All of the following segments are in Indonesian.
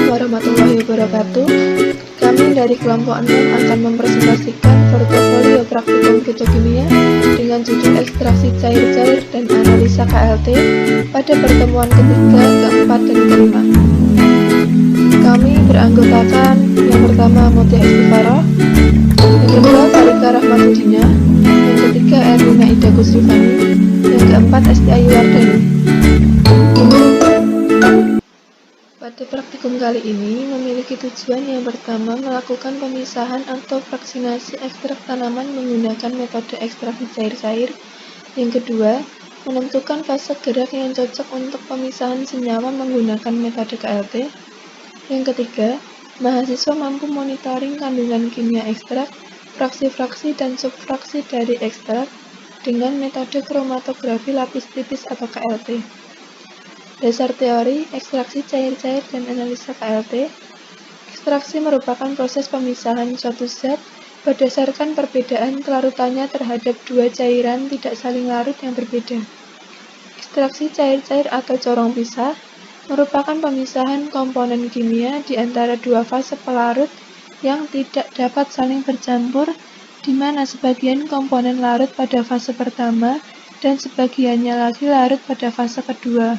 warahmatullahi wabarakatuh. Kami dari kelompok 6 akan mempresentasikan portofolio praktikum fitokimia dengan judul ekstraksi cair-cair dan analisa KLT pada pertemuan ketiga, keempat, dan kelima. Kami beranggotakan yang pertama Mutia Istiqoroh, yang kedua Farika Rahmatudina, yang ketiga Erlina Ida Kusrifani, yang keempat Esti Ayu Wardani. Pada praktikum kali ini memiliki tujuan yang pertama melakukan pemisahan atau fraksinasi ekstrak tanaman menggunakan metode ekstraksi cair-cair. Yang kedua, menentukan fase gerak yang cocok untuk pemisahan senyawa menggunakan metode KLT. Yang ketiga, mahasiswa mampu monitoring kandungan kimia ekstrak, fraksi-fraksi dan subfraksi dari ekstrak dengan metode kromatografi lapis tipis atau KLT. Dasar teori, ekstraksi cair-cair dan analisa KLT. Ekstraksi merupakan proses pemisahan suatu zat berdasarkan perbedaan kelarutannya terhadap dua cairan tidak saling larut yang berbeda. Ekstraksi cair-cair atau corong pisah merupakan pemisahan komponen kimia di antara dua fase pelarut yang tidak dapat saling bercampur, di mana sebagian komponen larut pada fase pertama dan sebagiannya lagi larut pada fase kedua.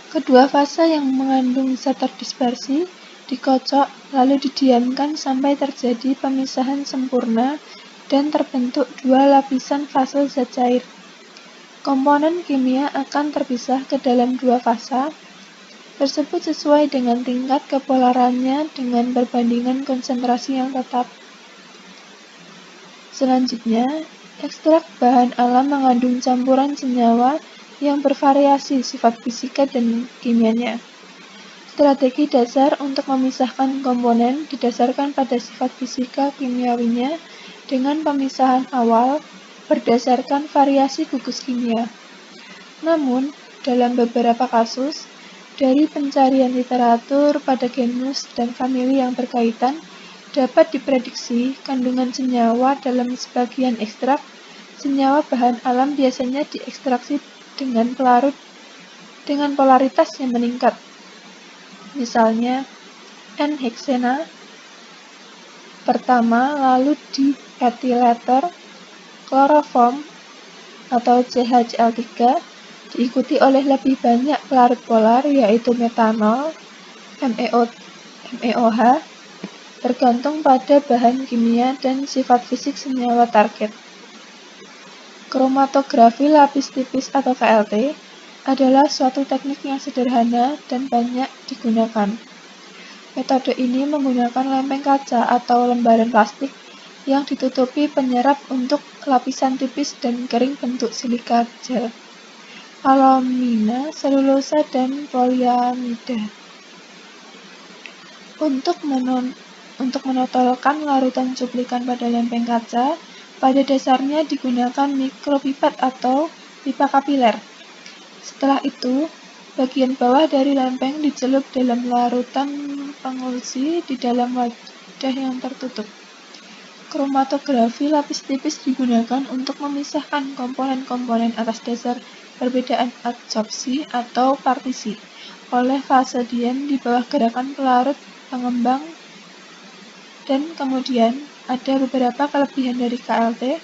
Kedua fase yang mengandung zat terdispersi dikocok lalu didiamkan sampai terjadi pemisahan sempurna dan terbentuk dua lapisan fase zat cair. Komponen kimia akan terpisah ke dalam dua fase tersebut sesuai dengan tingkat kepolarannya dengan perbandingan konsentrasi yang tetap. Selanjutnya, ekstrak bahan alam mengandung campuran senyawa yang bervariasi sifat fisika dan kimianya. Strategi dasar untuk memisahkan komponen didasarkan pada sifat fisika kimiawinya dengan pemisahan awal berdasarkan variasi gugus kimia. Namun, dalam beberapa kasus, dari pencarian literatur pada genus dan famili yang berkaitan, dapat diprediksi kandungan senyawa dalam sebagian ekstrak. Senyawa bahan alam biasanya diekstraksi dengan pelarut dengan polaritas yang meningkat. Misalnya, N-heksena pertama lalu di etileter, kloroform atau CHCl3 diikuti oleh lebih banyak pelarut polar yaitu metanol, MeOH, tergantung pada bahan kimia dan sifat fisik senyawa target. Kromatografi lapis tipis atau KLT adalah suatu teknik yang sederhana dan banyak digunakan. Metode ini menggunakan lempeng kaca atau lembaran plastik yang ditutupi penyerap untuk lapisan tipis dan kering bentuk silika gel, alumina, selulosa, dan poliamida. Untuk menotolkan larutan cuplikan pada lempeng kaca, pada dasarnya digunakan mikropipat atau pipa kapiler. Setelah itu, bagian bawah dari lempeng dicelup dalam larutan pengulsi di dalam wadah yang tertutup. Kromatografi lapis tipis digunakan untuk memisahkan komponen-komponen atas dasar perbedaan adsorpsi atau partisi oleh fase diam di bawah gerakan pelarut pengembang. Dan kemudian, ada beberapa kelebihan dari KLT.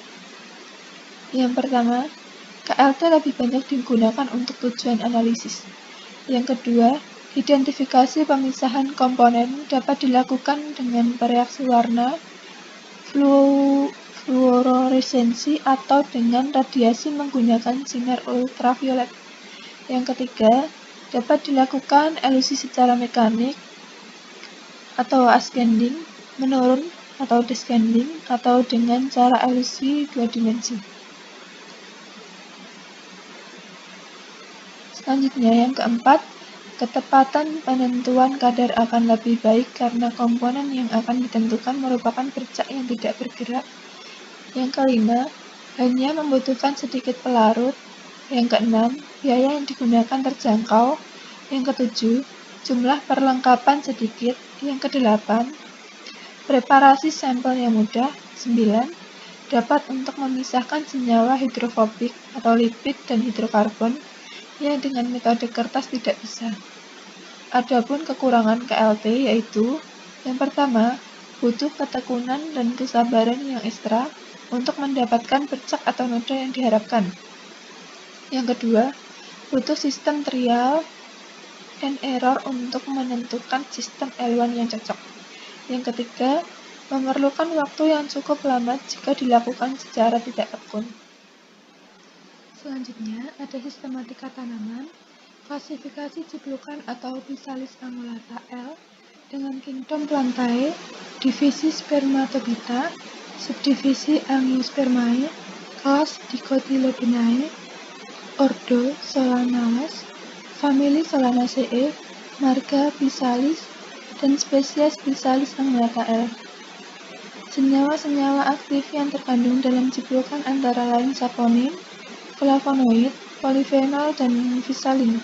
Yang pertama, KLT lebih banyak digunakan untuk tujuan analisis. Yang kedua, identifikasi pemisahan komponen dapat dilakukan dengan bereaksi warna, fluoresensi, atau dengan radiasi menggunakan sinar ultraviolet. Yang ketiga, dapat dilakukan elusi secara mekanik atau ascending, menurun atau descending, atau dengan cara elusi dua dimensi. Selanjutnya, yang keempat, ketepatan penentuan kadar akan lebih baik karena komponen yang akan ditentukan merupakan bercak yang tidak bergerak. Yang kelima, hanya membutuhkan sedikit pelarut. Yang keenam, biaya yang digunakan terjangkau. Yang ketujuh, jumlah perlengkapan sedikit. Yang kedelapan, preparasi sampel yang mudah. 9. Dapat untuk memisahkan senyawa hidrofobik atau lipid dan hidrokarbon yang dengan metode kertas tidak bisa. Adapun kekurangan KLT yaitu yang pertama, butuh ketekunan dan kesabaran yang ekstra untuk mendapatkan bercak atau noda yang diharapkan. Yang kedua, butuh sistem trial and error untuk menentukan sistem L1 yang cocok. Yang ketiga, memerlukan waktu yang cukup lama jika dilakukan secara tidak tekun. Selanjutnya, ada sistematika tanaman, klasifikasi ciplukan atau Physalis angulata L, dengan kingdom Plantae, divisi Spermatobita, subdivisi Angiospermae, kelas Dicotyledonae, ordo Solanaceae, famili Solanaceae, marga Physalis, dan spesies Physalis angulata L. Senyawa-senyawa aktif yang terkandung dalam ciplukan antara lain saponin, flavonoid, polifenol, dan physalin.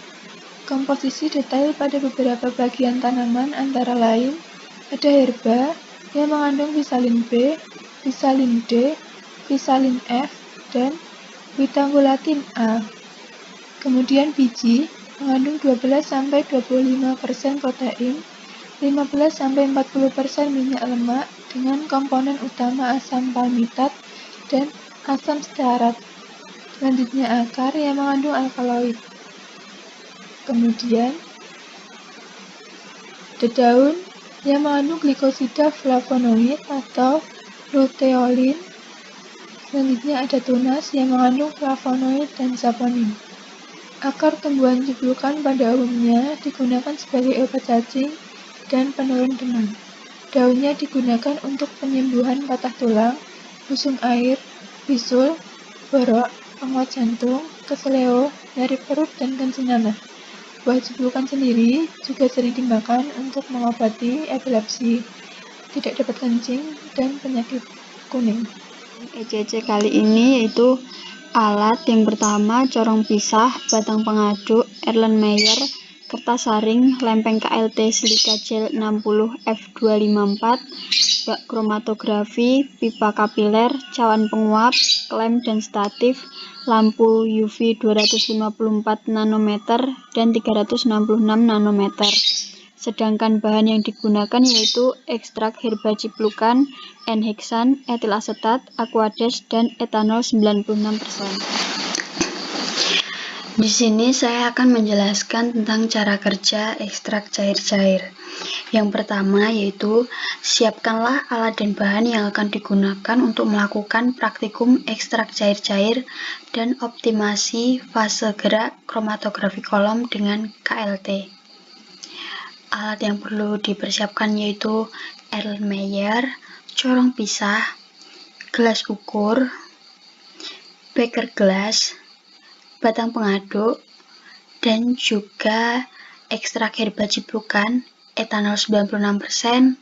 Komposisi detail pada beberapa bagian tanaman antara lain ada herba yang mengandung physalin B, physalin D, physalin F, dan beta-glutin A. Kemudian biji mengandung 12-25% protein, 15-40% minyak lemak dengan komponen utama asam palmitat dan asam stearat. Selanjutnya akar yang mengandung alkaloid. Kemudian daun yang mengandung glikosida flavonoid atau luteolin. Selanjutnya ada tunas yang mengandung flavonoid dan saponin. Akar tumbuhan ciplukan pada umumnya digunakan sebagai obat cacing dan penurun demam. Daunnya digunakan untuk penyembuhan patah tulang, busung air, bisul, borok, penguat jantung, keseleo, nyeri perut, dan kencing nanah. Buah ciplukan sendiri juga sering dimakan untuk mengobati epilepsi, tidak dapat kencing, dan penyakit kuning. ECC kali ini yaitu alat yang pertama corong pisah, batang pengaduk, Erlenmeyer, kertas saring, lempeng KLT silika gel 60 F254, bak kromatografi, pipa kapiler, cawan penguap, klem dan statif, lampu UV 254 nanometer dan 366 nanometer. Sedangkan bahan yang digunakan yaitu ekstrak herba ciplukan, N-hexan, etil asetat, aquades, dan etanol 96%. Di sini saya akan menjelaskan tentang cara kerja ekstrak cair-cair. Yang pertama yaitu siapkanlah alat dan bahan yang akan digunakan untuk melakukan praktikum ekstrak cair-cair dan optimasi fase gerak kromatografi kolom dengan KLT. Alat yang perlu dipersiapkan yaitu Erlenmeyer, corong pisah, gelas ukur, beker gelas, batang pengaduk, dan juga ekstrak herba ciplukan, etanol 96%,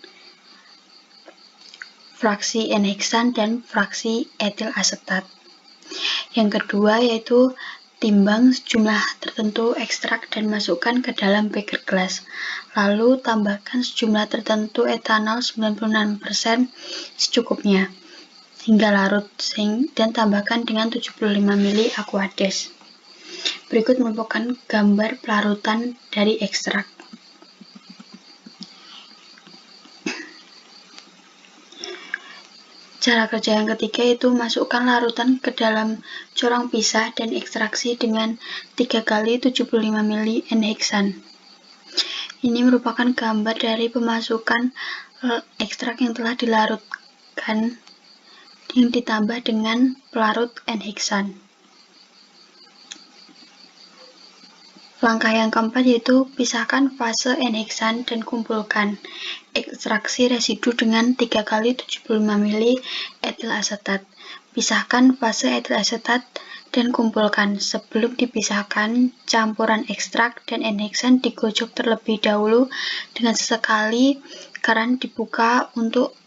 fraksi N-hexan, dan fraksi etil asetat. Yang kedua yaitu timbang sejumlah tertentu ekstrak dan masukkan ke dalam beker gelas. Lalu tambahkan sejumlah tertentu etanol 96% secukupnya hingga larut dan tambahkan dengan 75 ml aquades. Berikut merupakan gambar pelarutan dari ekstrak. Cara kerja yang ketiga yaitu masukkan larutan ke dalam corong pisah dan ekstraksi dengan 3 kali 75 ml N-hexan. Ini merupakan gambar dari pemasukan ekstrak yang telah dilarutkan yang ditambah dengan pelarut N-hexan. Langkah yang keempat yaitu pisahkan fase N-hexan dan kumpulkan ekstraksi residu dengan 3 kali 75 ml etil asetat. Pisahkan fase etil asetat dan kumpulkan. Sebelum dipisahkan, campuran ekstrak dan N-hexan digocok terlebih dahulu dengan sesekali keran dibuka untuk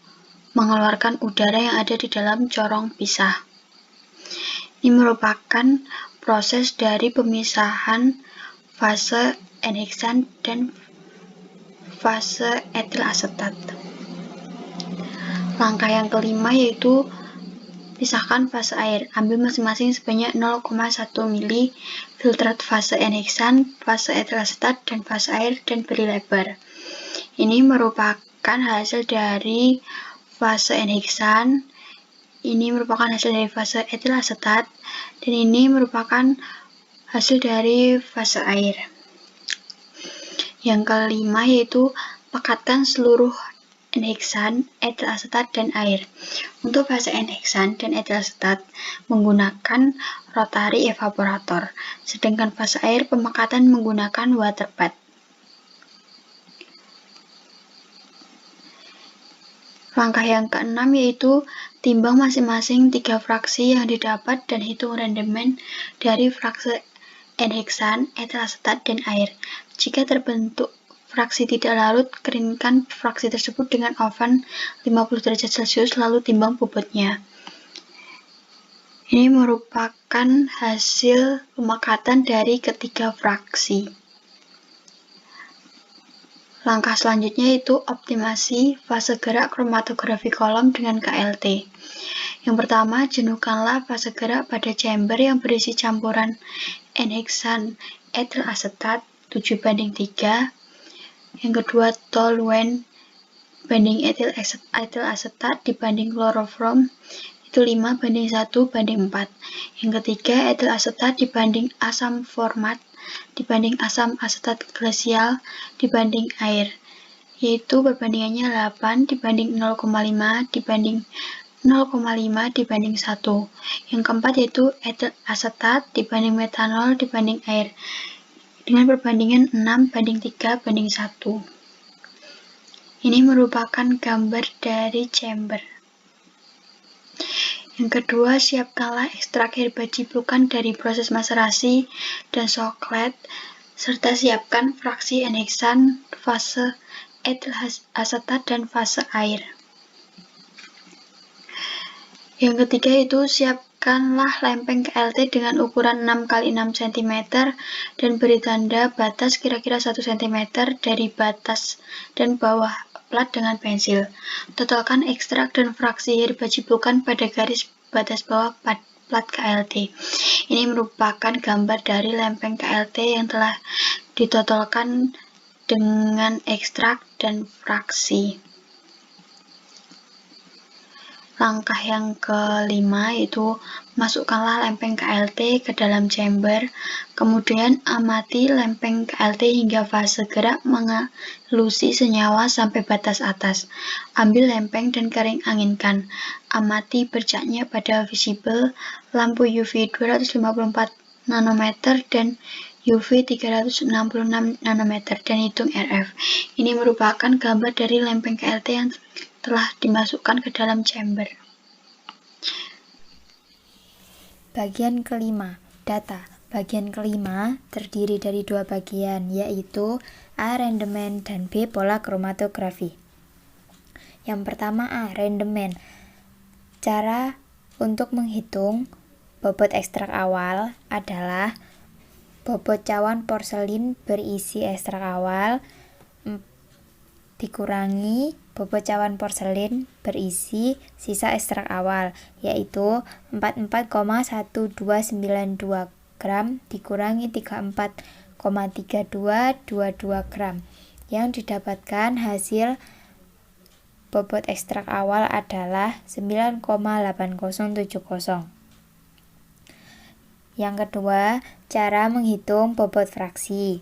mengeluarkan udara yang ada di dalam corong pisah. Ini merupakan proses dari pemisahan fase N-hexan dan fase etil asetat. Langkah yang kelima yaitu Pisahkan fase air. Ambil masing-masing sebanyak 0,1 ml filtrat fase N-heksan, fase etil asetat, dan fase air, dan beri lebar. Ini merupakan hasil dari fase N-heksan, ini merupakan hasil dari fase etil asetat, dan ini merupakan hasil dari fase air. Yang kelima yaitu pekatkan seluruh N-heksan, etil asetat, dan air. Untuk fase N-heksan dan etil asetat menggunakan rotary evaporator, sedangkan fase air pemekatan menggunakan water bath. Langkah yang keenam yaitu timbang masing-masing 3 fraksi yang didapat dan hitung rendemen dari fraksi N-heksan, etil asetat, dan air. Jika terbentuk fraksi tidak larut, keringkan fraksi tersebut dengan oven 50 derajat Celcius lalu timbang bobotnya. Ini merupakan hasil pemekatan dari ketiga fraksi. Langkah selanjutnya yaitu optimasi fase gerak kromatografi kolom dengan KLT. Yang pertama, jenuhkanlah fase gerak pada chamber yang berisi campuran N-heksan etil asetat 7:3. Yang kedua, toluen banding etil asetat dibanding klorofrom itu 5:1:4. Yang ketiga, etil asetat dibanding asam format dibanding asam asetat glasial dibanding air, yaitu perbandingannya 8:0,5 dibanding 0,5 dibanding 1. Yang keempat yaitu etil asetat dibanding metanol dibanding air dengan perbandingan 6:3:1. Ini merupakan gambar dari chamber. Yang kedua, siapkanlah ekstrak herba ciplukan dari proses maserasi dan soklet, serta siapkan fraksi N-heksan, fase etil asetat, dan fase air. Yang ketiga itu siapkanlah lempeng KLT dengan ukuran 6x6 cm dan beri tanda batas kira-kira 1 cm dari batas dan bawah plat dengan pensil. Totalkan ekstrak dan fraksi herba ciplukan pada garis batas bawah plat KLT. Ini merupakan gambar dari lempeng KLT yang telah ditotalkan dengan ekstrak dan fraksi. Langkah yang kelima yaitu masukkanlah lempeng KLT ke dalam chamber, kemudian amati lempeng KLT hingga fase gerak mengelusi senyawa sampai batas atas. Ambil lempeng dan kering anginkan. Amati bercaknya pada visible, lampu UV 254 nanometer dan UV 366 nanometer dan hitung RF. Ini merupakan gambar dari lempeng KLT yang telah dimasukkan ke dalam chamber. Bagian kelima, data. Bagian kelima terdiri dari 2 bagian, yaitu A. Rendemen dan B. Pola kromatografi. Yang pertama A. Rendemen. Cara untuk menghitung bobot ekstrak awal adalah bobot cawan porselin berisi ekstrak awal dikurangi bobot cawan porselin berisi sisa ekstrak awal, yaitu 44,1292 gram dikurangi 34,3222 gram. Yang didapatkan hasil bobot ekstrak awal adalah 9,8070. Yang kedua, cara menghitung bobot fraksi.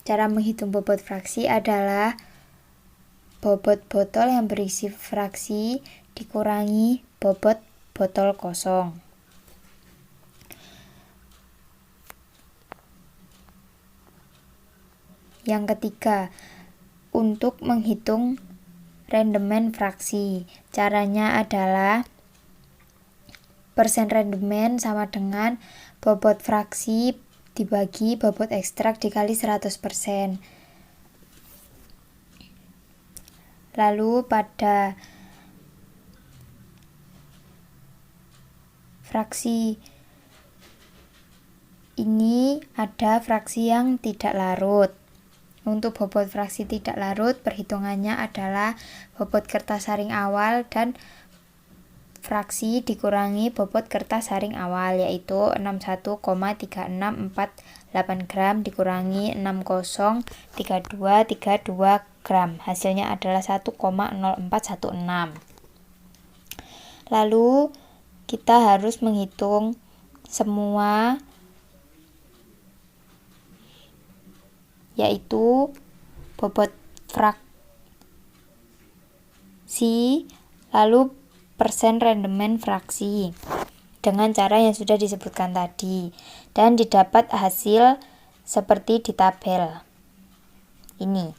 Cara menghitung bobot fraksi adalah bobot botol yang berisi fraksi dikurangi bobot botol kosong. Yang ketiga, untuk menghitung rendemen fraksi. Caranya adalah persen rendemen sama dengan bobot fraksi dibagi bobot ekstrak dikali 100%. Lalu pada fraksi ini ada fraksi yang tidak larut. Untuk bobot fraksi tidak larut, perhitungannya adalah bobot kertas saring awal dan fraksi dikurangi bobot kertas saring awal, yaitu 61,3648 gram dikurangi 603232 gram. Hasilnya adalah 1,0416. Lalu kita harus menghitung semua, yaitu bobot fraksi, lalu persen rendemen fraksi dengan cara yang sudah disebutkan tadi, dan didapat hasil seperti di tabel ini.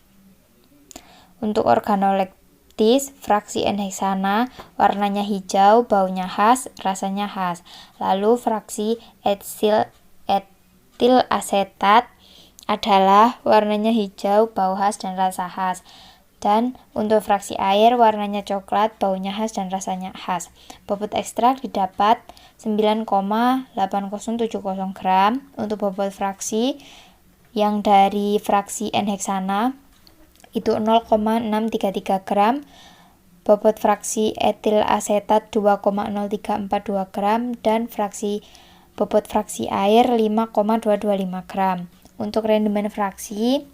Untuk organoleptis, fraksi N-heksana warnanya hijau, baunya khas, rasanya khas. Lalu fraksi etil asetat adalah warnanya hijau, bau khas, dan rasa khas. Dan untuk fraksi air warnanya coklat, baunya khas, dan rasanya khas. Bobot ekstrak didapat 9,8070 gram. Untuk bobot fraksi yang dari fraksi N-heksana itu 0,633 gram, bobot fraksi etil asetat 2,0342 gram, dan bobot fraksi air 5,225 gram. Untuk rendemen fraksi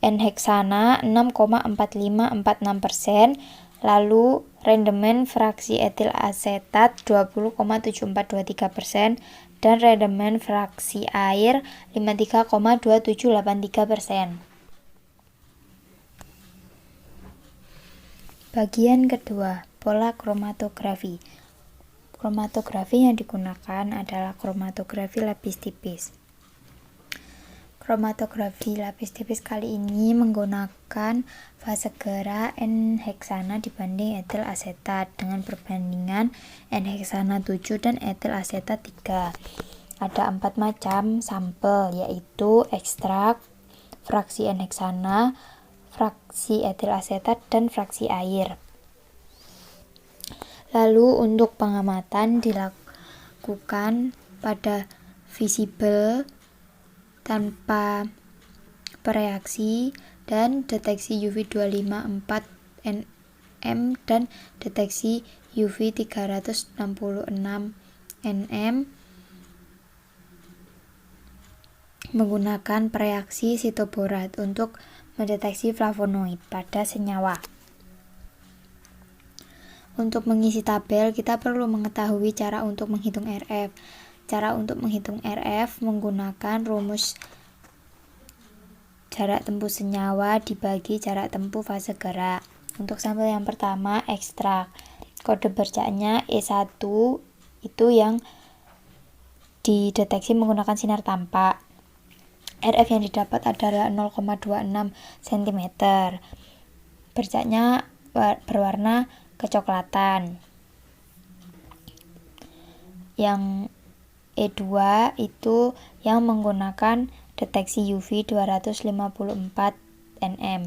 N-heksana 6,4546%, lalu rendemen fraksi etil asetat 20,7423%, dan rendemen fraksi air 53,2783%. Bagian kedua, pola kromatografi. Kromatografi yang digunakan adalah kromatografi lapis tipis. Kromatografi lapis tipis kali ini menggunakan fase gerak N-heksana dibanding etil asetat dengan perbandingan N-heksana 7 dan etil asetat 3. Ada 4 macam sampel, yaitu ekstrak, fraksi N-heksana, fraksi etil asetat, dan fraksi air. Lalu untuk pengamatan dilakukan pada visible tanpa bereaksi dan deteksi UV 254 nm dan deteksi UV 366 nm menggunakan pereaksi sitoborat untuk mendeteksi flavonoid pada senyawa. Untuk mengisi tabel, kita perlu mengetahui cara untuk menghitung RF. Cara untuk menghitung RF menggunakan rumus jarak tempuh senyawa dibagi jarak tempuh fase gerak. Untuk sampel yang pertama, ekstrak. Kode bercaknya E1 itu yang dideteksi menggunakan sinar tampak. RF yang didapat adalah 0,26 cm. Bercaknya berwarna kecoklatan. Yang E2 itu yang menggunakan deteksi UV 254 nm.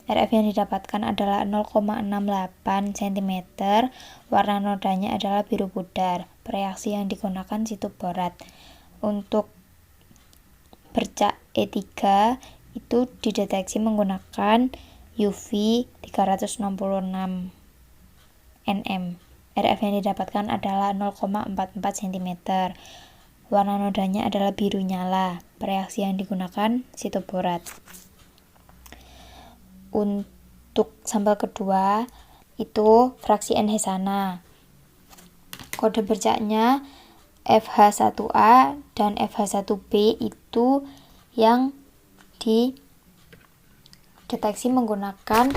RF yang didapatkan adalah 0,68 cm. Warna nodanya adalah biru pudar. Reaksi yang digunakan sitoborat. Untuk bercak E3 itu dideteksi menggunakan UV 366 nm. RF yang didapatkan adalah 0,44 cm. Warna nodanya adalah biru nyala. Reaksi yang digunakan sitoborat. Untuk sampel kedua itu fraksi N-heksana. Kode bercaknya FH1A dan FH1B itu yang dideteksi menggunakan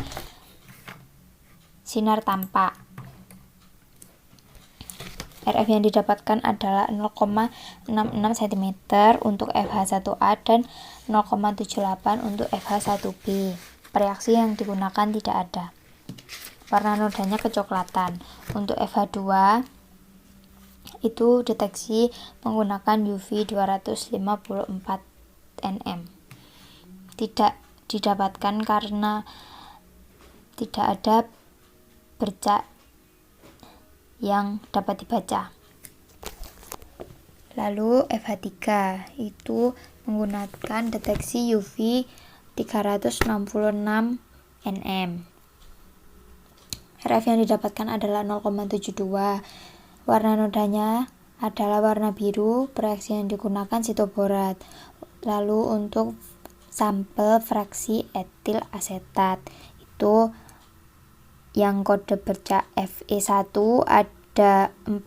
sinar tampak. RF yang didapatkan adalah 0,66 cm untuk FH1A dan 0,78 untuk FH1B. Reaksi yang digunakan tidak ada. Warna nodanya kecoklatan. Untuk FH2 itu deteksi menggunakan UV 254 nm. Tidak didapatkan karena tidak ada bercak yang dapat dibaca. Lalu FH3 itu menggunakan deteksi UV 366 nm. RF yang didapatkan adalah 0,72. Warna nodanya adalah warna biru, reaksi yang digunakan sitoborat. Lalu untuk sampel fraksi etil asetat, itu yang kode bercak Fe1 ada 4,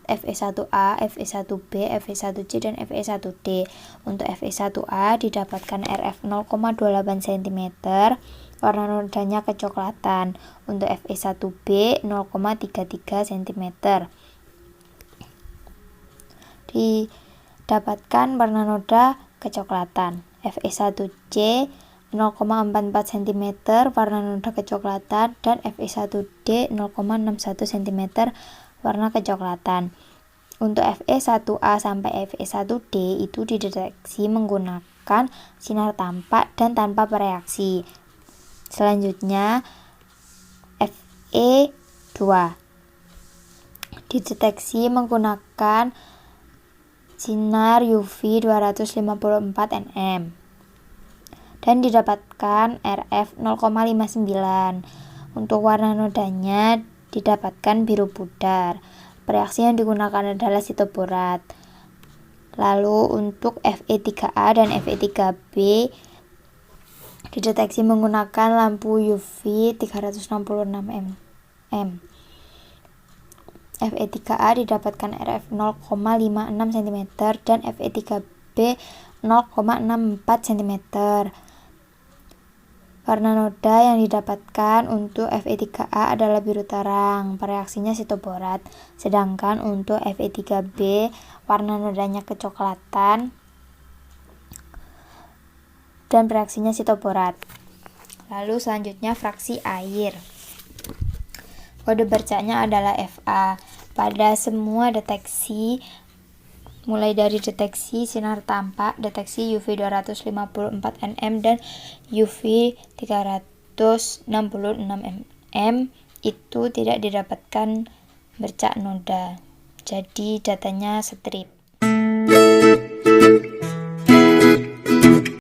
Fe1A, Fe1B, Fe1C, dan Fe1D. Untuk Fe1A didapatkan RF 0,28 cm, warna nodanya kecoklatan. Untuk Fe1B 0,33 cm. Didapatkan warna noda kecoklatan. Fe1C 0,44 cm, warna noda kecoklatan, dan Fe1D 0,61 cm, warna kecoklatan. Untuk Fe1A sampai Fe1D itu dideteksi menggunakan sinar tampak dan tanpa bereaksi. Selanjutnya Fe2 dideteksi menggunakan sinar UV 254 nm dan didapatkan RF 0,59. Untuk warna nodanya didapatkan biru pudar. Reaksi yang digunakan adalah sitoborat. Lalu untuk Fe3A dan Fe3B dideteksi menggunakan lampu UV 366 nm. Fe3A didapatkan RF 0,56 cm dan Fe3B 0,64 cm. Warna noda yang didapatkan untuk Fe3A adalah biru terang, reaksinya sitoborat. Sedangkan untuk Fe3B warna nodanya kecoklatan dan reaksinya sitoborat. Lalu selanjutnya fraksi air. Kode bercaknya adalah Fa. Pada semua deteksi, mulai dari deteksi sinar tampak, deteksi UV 254 nm dan UV 366 nm, itu tidak didapatkan bercak noda. Jadi datanya strip.